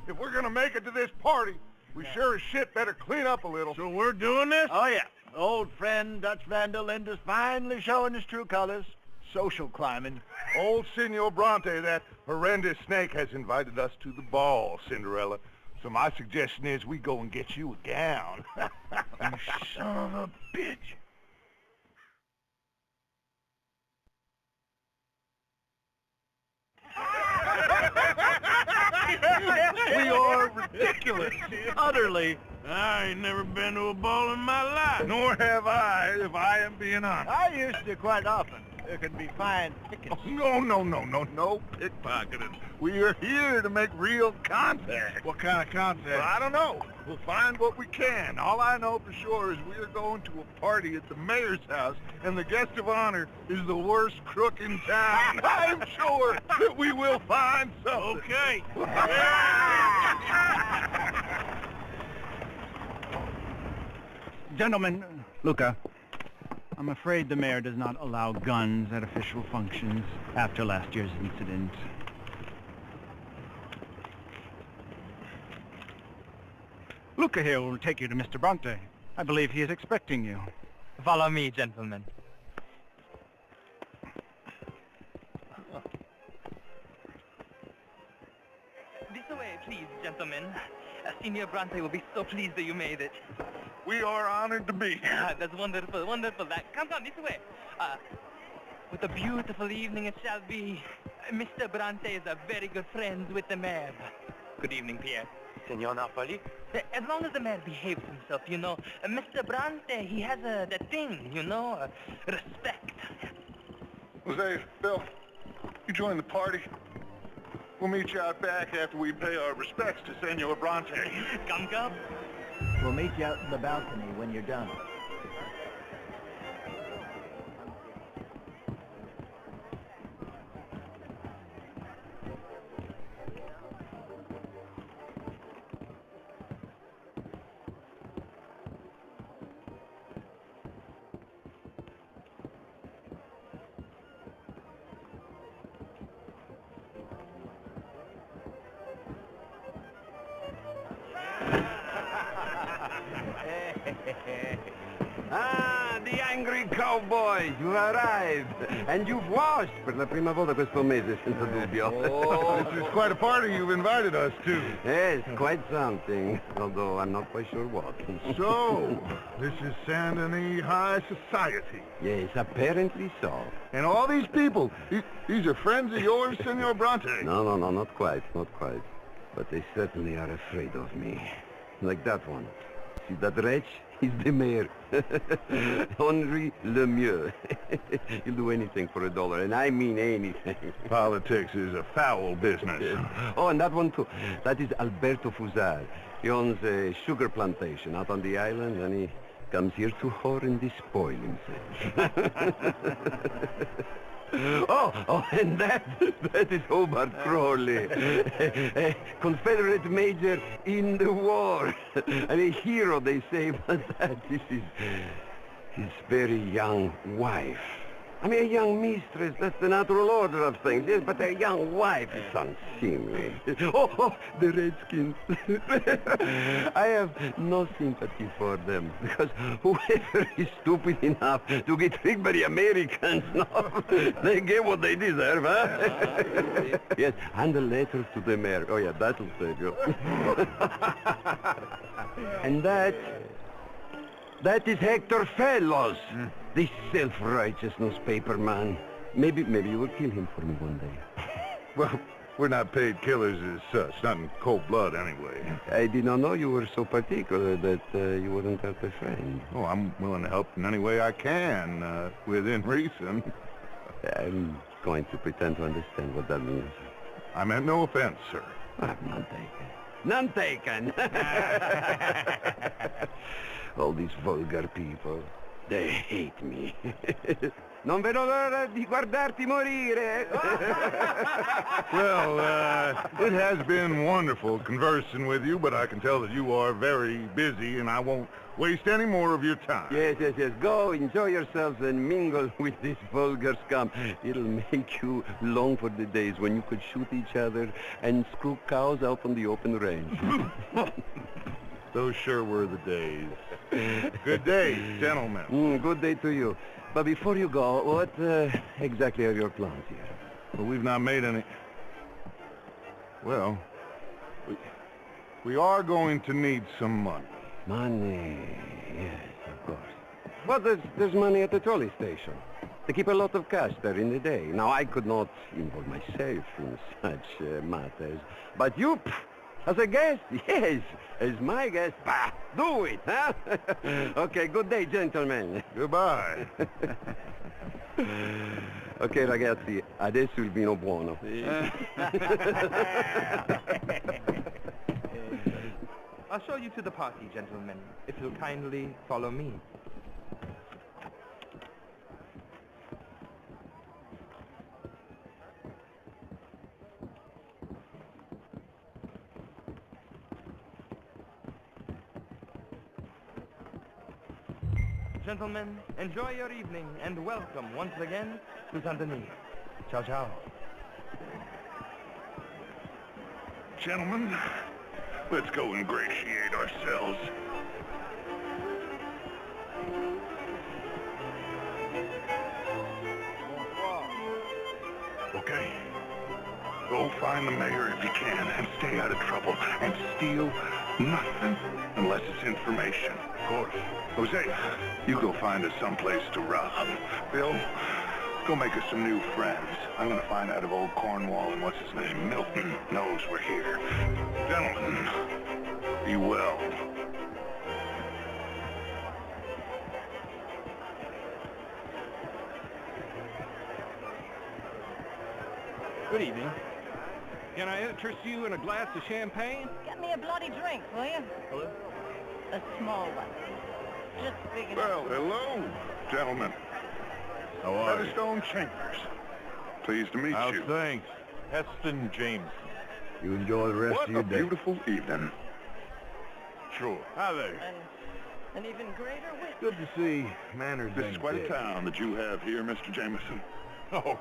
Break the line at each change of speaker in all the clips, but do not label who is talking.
If we're gonna make it to this party, we sure as shit better clean up a little.
So we're doing this?
Oh, yeah. Old friend Dutch Vandal is finally showing his true colors. Social climbing.
Old Senor Bronte, that horrendous snake, has invited us to the ball, Cinderella. So my suggestion is we go and get you a gown.
You son of a bitch.
We are ridiculous.
Utterly.
I ain't never been to a ball in my life.
Nor have I, if I am being honest.
I used to quite often. There can be fine pickings.
Oh, no pickpocketing. We are here to make real contact.
What kind of contact?
Well, I don't know. We'll find what we can. All I know for sure is we are going to a party at the mayor's house, and the guest of honor is the worst crook in town. I'm sure that we will find something.
Okay.
Gentlemen, Luca, I'm afraid the mayor does not allow guns at official functions after last year's incident. Luca here will take you to Mr. Bronte. I believe he is expecting you.
Follow me, gentlemen. This way, please, gentlemen. Senior Bronte will be so pleased that you made it.
We are honored to be here.
That's wonderful, wonderful. Come, this way. What a beautiful evening it shall be. Mr. Bronte is a very good friend with the mayor. Good evening, Pierre.
Senor Napoli?
As long as the mayor behaves himself, you know. Mr. Bronte, he has that thing, you know, respect.
Jose, Bill, you join the party. We'll meet you out back after we pay our respects to Senor Bronte.
Come.
We'll meet you out in the balcony when you're done.
Ah, the angry cowboys, you arrived. And you've washed per la prima volta questo mese, senza dubbio.
This is quite a party you've invited us to.
Yes, quite something, although I'm not quite sure what.
So, this is Saint Denis High Society.
Yes, apparently so.
And all these people, these are friends of yours, Senor Bronte?
No, not quite. But they certainly are afraid of me. Like that one. See that wretch? He's the mayor. Henri Lemieux. He'll do anything for $1, and I mean anything.
Politics is a foul business.
Oh, and that one too. That is Alberto Fusar. He owns a sugar plantation out on the island, and he comes here to whore and despoil himself. Oh, and that is Hobart Crawley, a Confederate major in the war, and a hero, they say, but that is his very young wife. I mean, a young mistress, that's the natural order of things, yes, but a young wife is unseemly. Oh, the Redskins. I have no sympathy for them, because whoever is stupid enough to get tricked by the Americans, no, they get what they deserve, huh? Yes, and a letter to the mayor. Oh, yeah, that'll save you. And that is Hector Fellows. This self-righteous newspaper man. Maybe you will kill him for me one day.
Well, we're not paid killers as such, not in cold blood anyway.
I did not know you were so particular that you wouldn't help a friend.
Oh, I'm willing to help in any way I can, within reason.
I'm going to pretend to understand what that means.
I meant no offense, sir.
None taken. None taken! All these vulgar people. They hate me. Non vedo l'ora di guardarti morire.
Well, it has been wonderful conversing with you, but I can tell that you are very busy, and I won't waste any more of your time.
Yes. Go, enjoy yourselves and mingle with this vulgar scum. It'll make you long for the days when you could shoot each other and screw cows out on the open range.
Those sure were the days. Good day, gentlemen.
Good day to you. But before you go, what exactly are your plans here?
Well, we've not made any... Well, we are going to need some money.
Money, yes, of course. But there's money at the trolley station. They keep a lot of cash there in the day. Now, I could not involve myself in such matters. But you, as a guest, yes, as my guest, bah, do it, huh? Okay, good day, gentlemen.
Goodbye.
Ok, ragazzi, adesso il vino buono.
I'll show you to the party, gentlemen, if you'll kindly follow me. Gentlemen, enjoy your evening and welcome once again to Saint Denis. Ciao, ciao.
Gentlemen, let's go ingratiate ourselves. Okay. Go find the mayor if you can and stay out of trouble and steal nothing unless it's information. Of course. Jose, you go find us someplace to rob. Bill, go make us some new friends. I'm gonna find out if old Cornwall and what's his name, Milton, knows we're here. Gentlemen, be well.
Good evening. Can I interest you in a glass of champagne?
Get me a bloody drink, will you?
Hello?
A small one. Just big enough.
Well, hello, gentlemen.
How are you?
Featherstone Chambers. Pleased to meet
How's
you.
things? Heston Jameson.
You enjoy the rest
What
of your
a
day.
beautiful evening.
Sure. Hi there.
An even greater wit.
Good to see manners.
This is quite a town that you have here, Mr. Jameson.
Oh,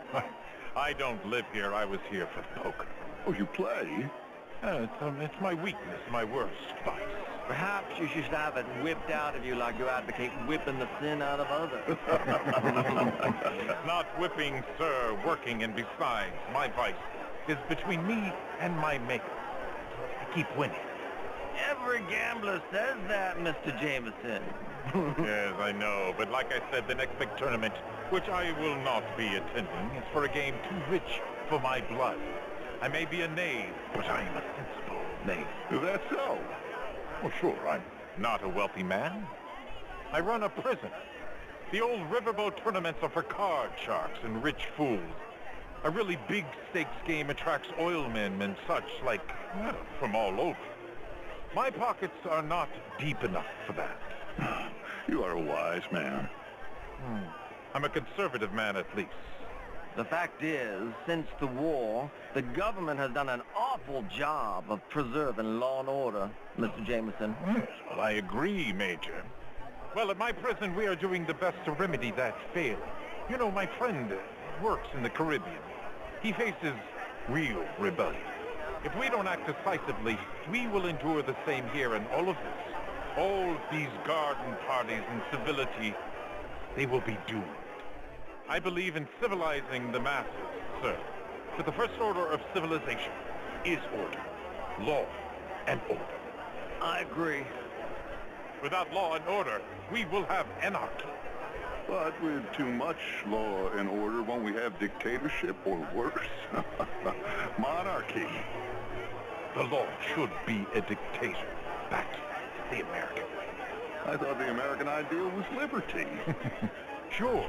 I don't live here. I was here for the poker.
Oh, you play?
It's my weakness, my worst vice.
Perhaps you should have it whipped out of you like you advocate whipping the sin out of others.
Not whipping, sir, working, and besides, my vice is between me and my maker. I keep winning.
Every gambler says that, Mr. Jameson.
Yes, I know, but like I said, the next big tournament, which I will not be attending, is for a game too rich for my blood. I may be a knave, but I am a sensible knave.
Is that so?
Well, sure, I'm not a wealthy man. I run a prison. The old riverboat tournaments are for card sharks and rich fools. A really big stakes game attracts oilmen and such, like, well, from all over. My pockets are not deep enough for that.
You are a wise man.
I'm a conservative man, at least.
The fact is, since the war, the government has done an awful job of preserving law and order, Mr. Jameson.
Yes, well, I agree, Major. Well, at my prison, we are doing the best to remedy that failing. You know, my friend works in the Caribbean. He faces real rebellion. If we don't act decisively, we will endure the same here, and all of this, all of these garden parties and civility, they will be doomed. I believe in civilizing the masses, sir. But the first order of civilization is order. Law and order.
I agree.
Without law and order, we will have anarchy.
But with too much law and order, won't we have dictatorship or worse? Monarchy.
The law should be a dictator. That's the American way.
I thought the American ideal was liberty.
Sure.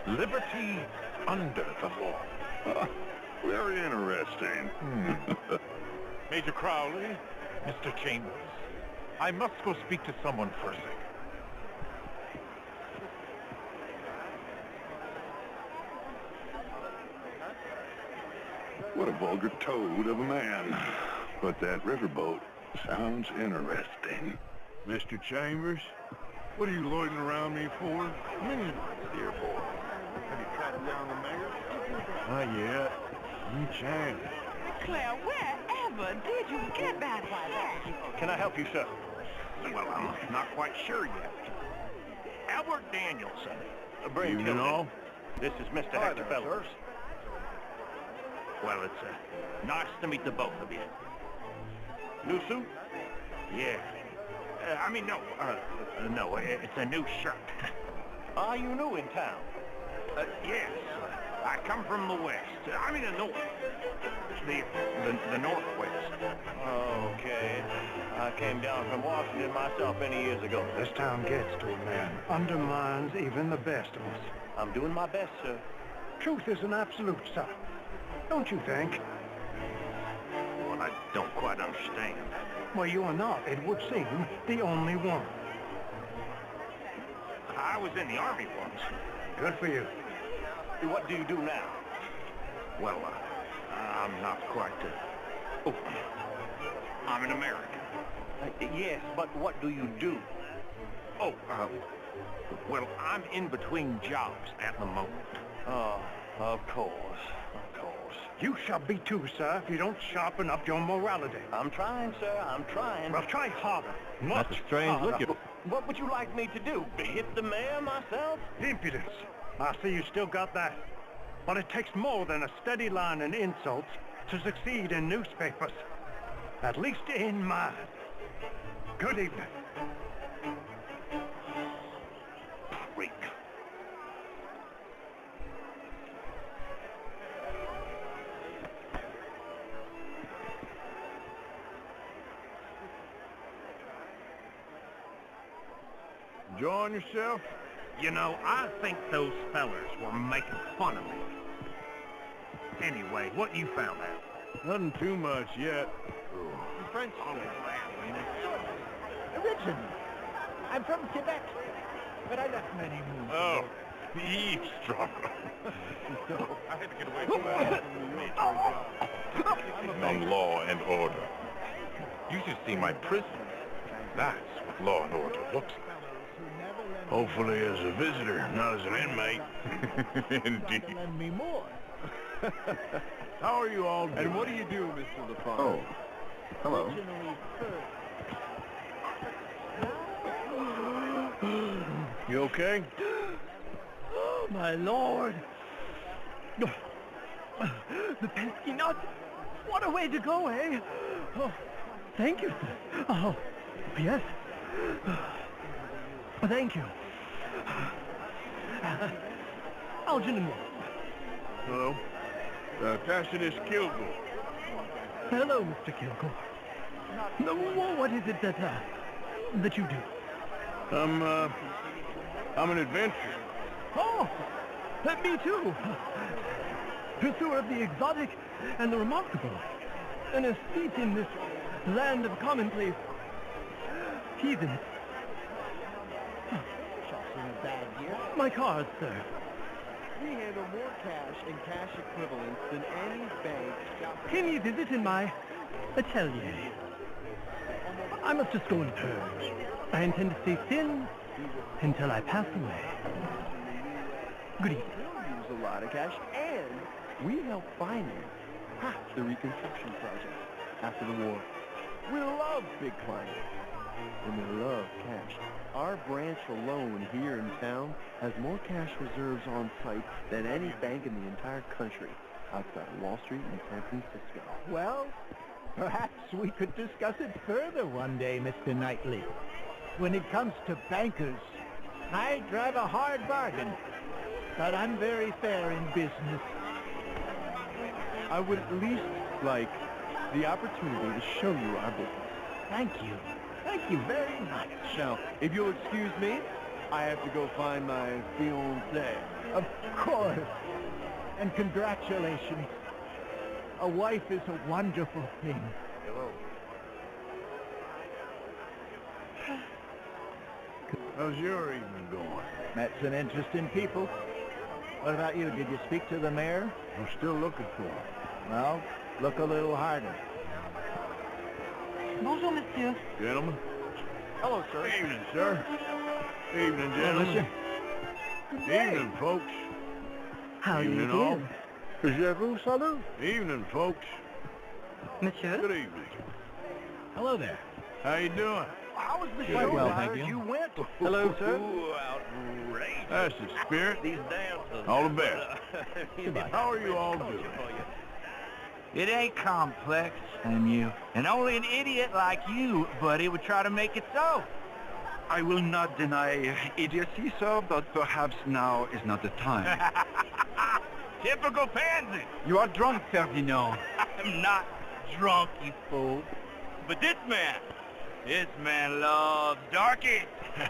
Liberty under the law.
Very interesting.
Major Crowley, Mr. Chambers, I must go speak to someone for a second.
What a vulgar toad of a man. But that riverboat sounds interesting. Mr. Chambers, what are you loitering around me for? Dear boy, have you tracked down the mayor? Not yet. Chang.
Claire, wherever did you get that hat?
Can I help you, sir? Well, I'm not quite sure yet. Albert Danielson.
You know?
This is Mr. Hector Fellows. Well, it's nice to meet the both of you. New suit? Yeah. No, it's a new shirt. Are you new in town? Yes. I come from the west. The north. The northwest. Okay. I came down from Washington myself many years ago.
This town gets to a man. Undermines even the best of us.
I'm doing my best, sir.
Truth is an absolute, sir. Don't you think?
Well, I don't quite understand.
Well, you are not, it would seem, the only one.
I was in the Army once.
Good for you.
What do you do now? Well, I'm not quite... I'm an American. Yes, but what do you do? Well, I'm in between jobs at the moment. Oh, of course.
You shall be too, sir, if you don't sharpen up your morality.
I'm trying, sir. I'm trying.
Well, try harder.
That's a strange look. What would you like me to do? Hit the mayor myself?
Impudence. I see you still got that. But it takes more than a steady line and insults to succeed in newspapers. At least in mine. Good evening.
Freak.
Enjoying yourself?
You know, I think those fellers were making fun of me. Anyway, what you found out?
Nothing too much yet.
French.
Originally, I'm from Quebec, but I left many moons
Oh,
ago.
the eavesdropper. I had to get away from that. On law and order. You should see my prison. That's what law and order looks like.
Hopefully as a visitor, not as an inmate.
Indeed.
Lend me more.
How are you all doing?
And what do you do, Mr. LaFont?
Oh, hello.
You okay?
Oh, my lord. The pesky nut. What a way to go, eh? Oh, thank you, sir. Oh, yes. Thank you. Algernon.
Hello. Tacitus Kilgore.
Hello, Mr. Kilgore. No, what is it that you do?
I'm an adventurer.
Oh, me too. Pursuer of the exotic and the remarkable. An estate in this land of commonplace heathens. My cards, sir.
We handle more cash and cash equivalents than any bank.
Pay me a visit in my atelier. I must just go and purge. I intend to stay thin until I pass away. Good evening.
We use a lot of cash, and we help finance half the reconstruction project after the war. We love big clients, and we love cash. Our branch alone here in town has more cash reserves on site than any bank in the entire country outside Wall Street and San Francisco.
Well, perhaps we could discuss it further one day, Mr. Knightley. When it comes to bankers, I drive a hard bargain, but I'm very fair in business.
I would at least like the opportunity to show you our business.
Thank you. Thank you very much.
Now, if you'll excuse me, I have to go find my fiancée.
Of course. And congratulations. A wife is a wonderful thing.
Hello.
How's your evening going?
Met some interesting people. What about you? Did you speak to the mayor?
I'm still looking for him.
Well, look a little harder.
Bonjour, monsieur.
Gentlemen.
Hello, sir.
Evening, sir. Evening,
Hello,
gentlemen.
monsieur.
Evening, folks.
How do you
Evening, all.
do?
Je vous salute. Evening, folks.
Monsieur?
Good evening.
Hello there.
How you doing?
How was the
Good.
show?
Well,
I
thank
heard
you.
you went.
Hello, sir.
Ooh, outrageous.
That's the spirit.
These dances.
All the best. How are you all doing?
It ain't complex, and only an idiot like you, buddy, would try to make it so.
I will not deny idiocy, sir, but perhaps now is not the time.
Typical pansy.
You are drunk, Ferdinand.
I'm not drunk, you fool. But this man loves darkies.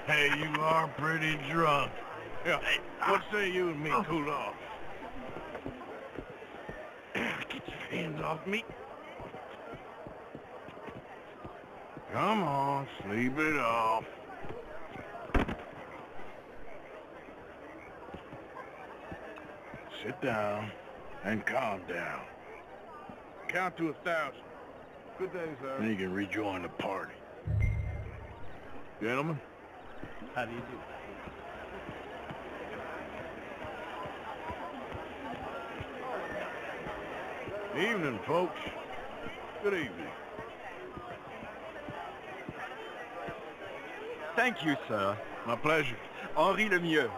Hey, you are pretty drunk. Yeah, what say you and me cool off? Get your hands off me. Come on, sleep it off. Sit down and calm down. Count to 1,000.
Good day, sir.
Then you can rejoin the party. Gentlemen?
How do you do?
Evening, folks. Good evening.
Thank you, sir.
My pleasure.
Henri Lemieux.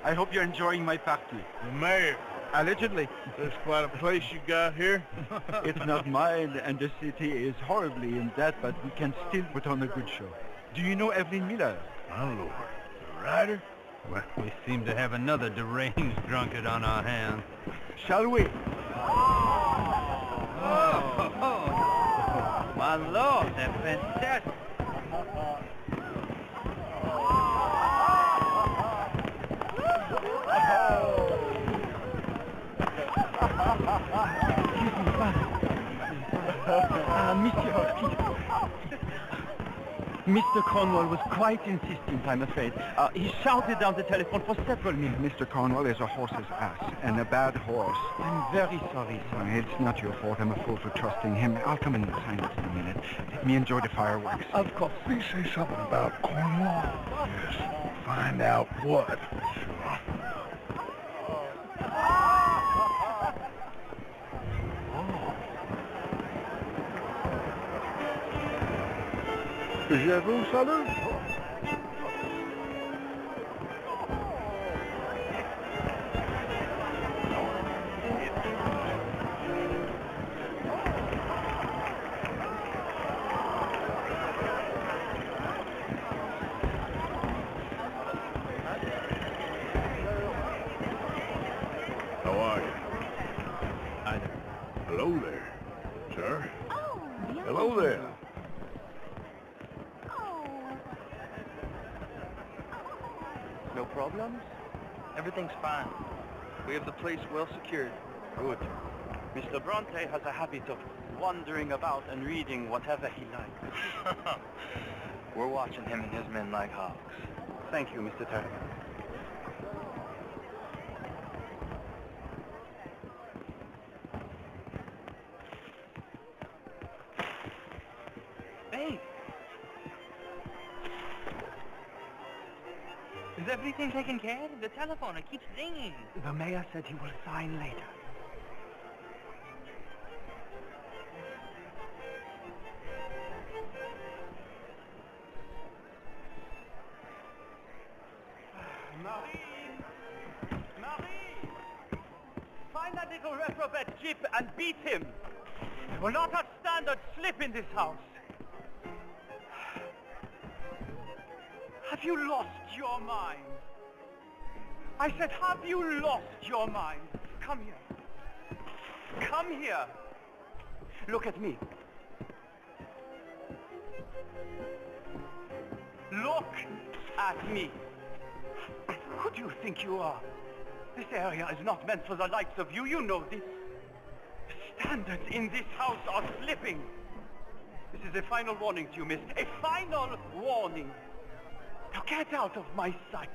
I hope you're enjoying my party.
The mayor.
Allegedly.
That's quite a place you got here.
It's not mine, and the city is horribly in debt, but we can still put on a good show. Do you know Evelyn Miller?
My lord. The writer?
Well,
We seem to have another deranged drunkard on our hands.
shall we?
My lord, they're fantastic.
Mr. Cornwall was quite insistent, I'm afraid. He shouted down the telephone for several minutes. Mr. Cornwall is a horse's ass, and a bad horse. I'm very sorry, sir. It's not your fault. I'm a fool for trusting him. I'll come in and sign this in a minute. Let me enjoy the fireworks. Of course.
Please say something about Cornwall. Yes. Find out what. Sure. Je vous salue. How are you?
Hi there.
Hello there, sir.
Oh,
Hello there.
No problems? Everything's fine. We have the place well secured.
Good. Mr. Bronte has a habit of wandering about and reading whatever he likes.
We're watching him and his men like hawks.
Thank you, Mr. Turner.
Hey! Is everything taken care of? The telephone, it keeps ringing.
The mayor said he will sign later.
Marie! Find that little reprobate Jip and beat him. There will not a standard slip in this house. Have you lost your mind? I said, have you lost your mind? Come here. Come here. Look at me. Look at me. Who do you think you are? This area is not meant for the likes of you. You know this. The standards in this house are slipping. This is a final warning to you, miss. A final warning. Now get out of my sight.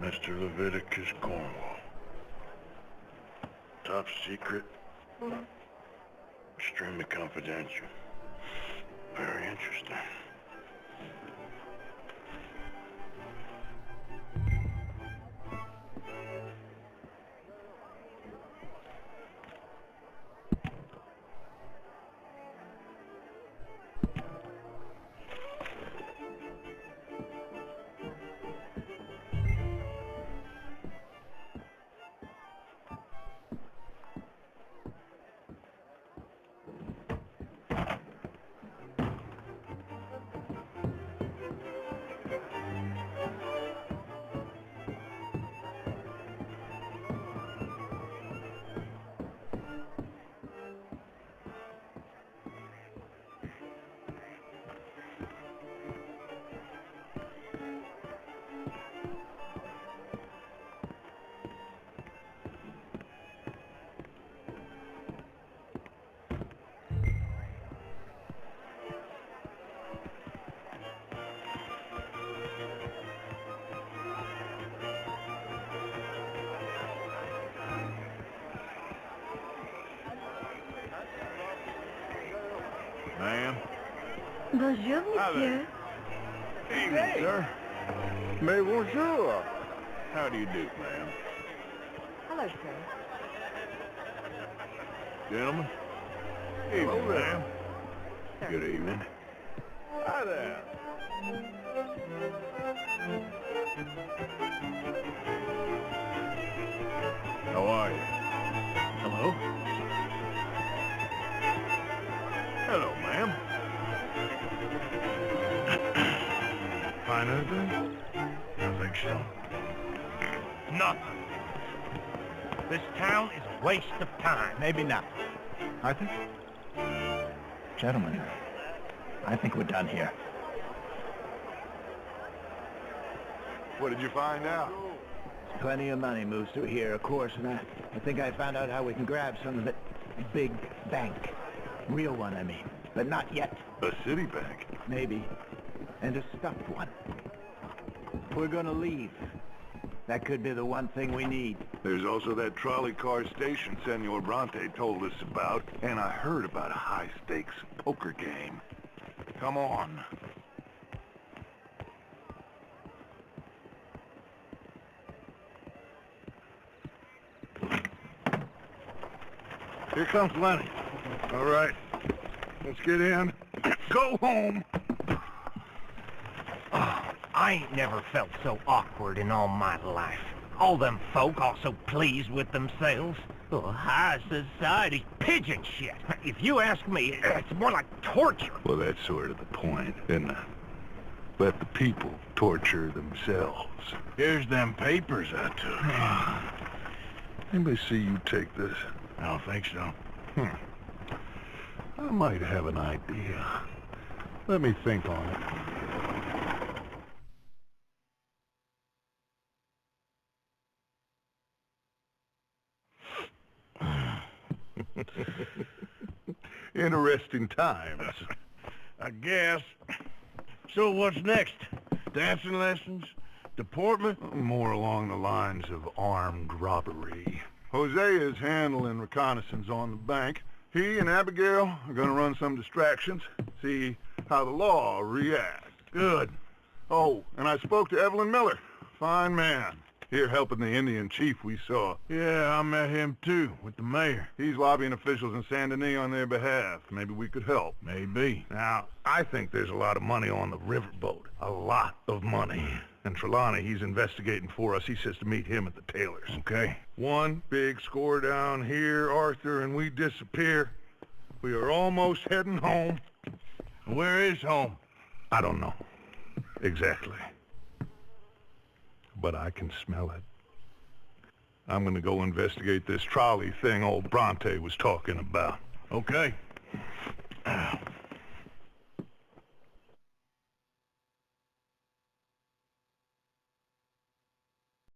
Mr. Leviticus Cornwall. Top secret. Extremely confidential. Very interesting. Ma'am?
Bonjour, monsieur.
Evening, sir. Mais bonjour. How do you do, ma'am?
Hello, sir.
Gentlemen? Evening, ma'am.
Sir.
Good evening. Hi there. How are you? Hello? Hello, ma'am. Find anything? I think so.
Nothing. This town is a waste of time.
Maybe not.
Arthur?
Gentlemen, I think we're done here.
What did you find out?
Plenty of money moves through here, of course, and I think I found out how we can grab some of it. A big bank. Real one, I mean. But not yet.
A city bank.
Maybe. And a stuffed one. We're gonna leave. That could be the one thing we need.
There's also that trolley car station Senor Bronte told us about, and I heard about a high-stakes poker game. Come on. Here comes Lenny. All right, let's get in. Go home.
I ain't never felt so awkward in all my life. All them folk all so pleased with themselves. Oh, high society pigeon shit. If you ask me, it's more like torture.
Well, that's sort of the point, isn't it? Let the people torture themselves. Here's them papers I took. Anybody see you take this? I don't think so. I might have an idea. Let me think on it. Interesting times. I guess. So what's next? Dancing lessons? Deportment? More along the lines of armed robbery. Jose is handling reconnaissance on the bank. He and Abigail are going to run some distractions, see how the law reacts. Good. Oh, and I spoke to Evelyn Miller. Fine man. Here helping the Indian chief we saw. Yeah, I met him too, with the mayor. He's lobbying officials in Saint Denis on their behalf. Maybe we could help. Maybe. Now, I think there's a lot of money on the riverboat. A lot of money. And Trelawney, he's investigating for us. He says to meet him at the Taylors. Okay. One big score down here, Arthur, and we disappear. We are almost heading home. Where is home? I don't know. Exactly. But I can smell it. I'm gonna go investigate this trolley thing old Bronte was talking about. Okay.